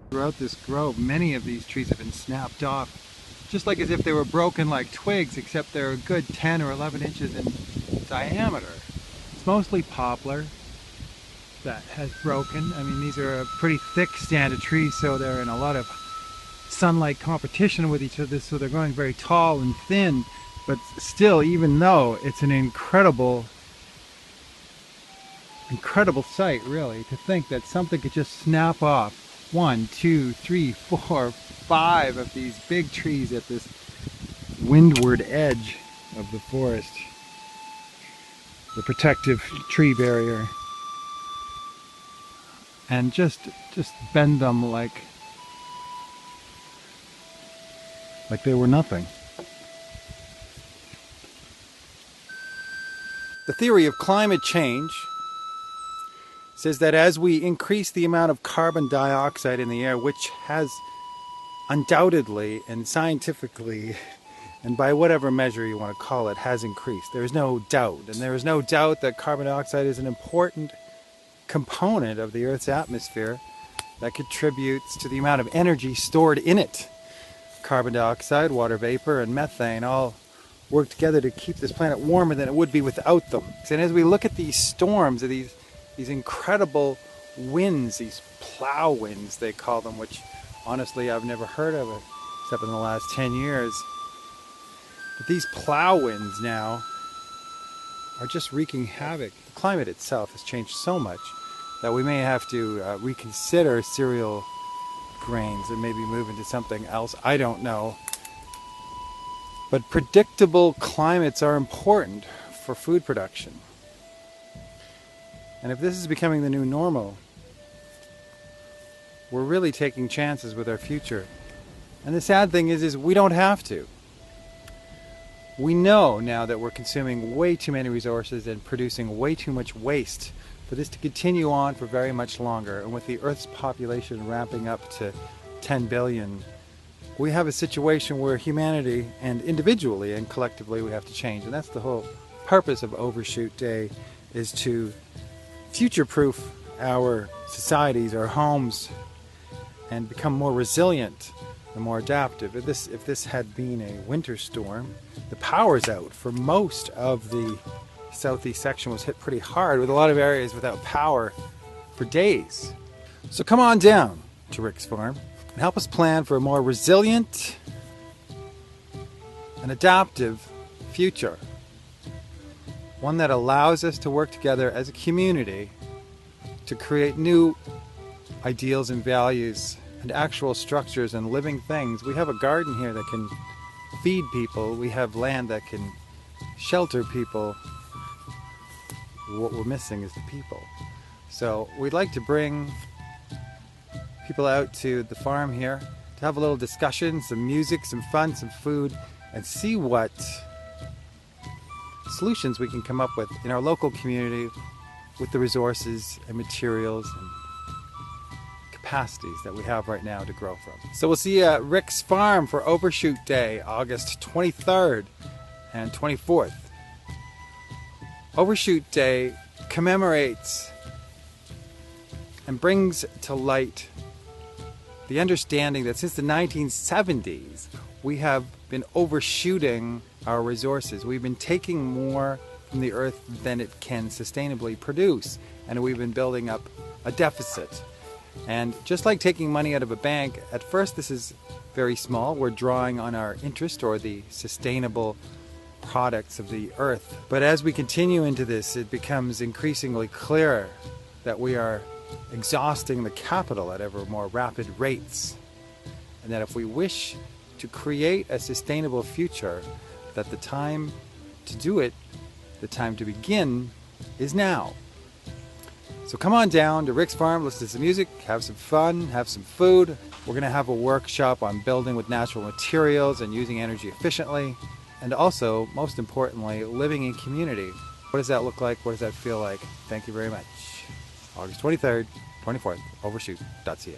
Throughout this grove, many of these trees have been snapped off, just like as if they were broken like twigs, except they're a good 10 or 11 inches in diameter. It's mostly poplar that has broken. I mean, these are a pretty thick stand of trees, so they're in a lot of sunlight competition with each other, so they're growing very tall and thin. But still, even though it's an incredible sight, really, to think that something could just snap off 1, 2, 3, 4, 5 of these big trees at this windward edge of the forest, the protective tree barrier, and just bend them like they were nothing. The theory of climate change says that as we increase the amount of carbon dioxide in the air, which has undoubtedly and scientifically, and by whatever measure you want to call it, has increased. There is no doubt. And there is no doubt that carbon dioxide is an important component of the Earth's atmosphere that contributes to the amount of energy stored in it. Carbon dioxide, water vapor, and methane all work together to keep this planet warmer than it would be without them. And as we look at these storms, these incredible winds, these plow winds they call them, which honestly I've never heard of it except in the last 10 years. But these plow winds now are just wreaking havoc. The climate itself has changed so much that we may have to reconsider cereal grains and maybe move into something else. I don't know. But predictable climates are important for food production. And if this is becoming the new normal, we're really taking chances with our future. And the sad thing is we don't have to. We know now that we're consuming way too many resources and producing way too much waste for this to continue on for very much longer. And with the Earth's population ramping up to 10 billion, we have a situation where humanity, and individually and collectively, we have to change. And that's the whole purpose of Overshoot Day, is to future-proof our societies, our homes, and become more resilient and more adaptive. If this had been a winter storm, the power's out for most of the southeast section was hit pretty hard, with a lot of areas without power for days. So come on down to Rick's farm and help us plan for a more resilient and adaptive future. One that allows us to work together as a community to create new ideals and values and actual structures and living things. We have a garden here that can feed people. We have land that can shelter people. What we're missing is the people. So we'd like to bring people out to the farm here to have a little discussion, some music, some fun, some food, and see what solutions we can come up with in our local community with the resources and materials and capacities that we have right now to grow from. So we'll see you at Rick's farm for Overshoot Day, August 23rd and 24th. Overshoot Day commemorates and brings to light the understanding that since the 1970s we have been overshooting our resources. We've been taking more from the earth than it can sustainably produce, and we've been building up a deficit. And just like taking money out of a bank, at first this is very small. We're drawing on our interest or the sustainable products of the earth. But as we continue into this, it becomes increasingly clear that we are exhausting the capital at ever more rapid rates, and that if we wish to create a sustainable future, that the time to do it, the time to begin, is now. So come on down to Rick's farm, listen to some music, have some fun, have some food. We're going to have a workshop on building with natural materials and using energy efficiently, and also, most importantly, living in community. What does that look like? What does that feel like? Thank you very much. August 23rd, 24th, overshoot.ca.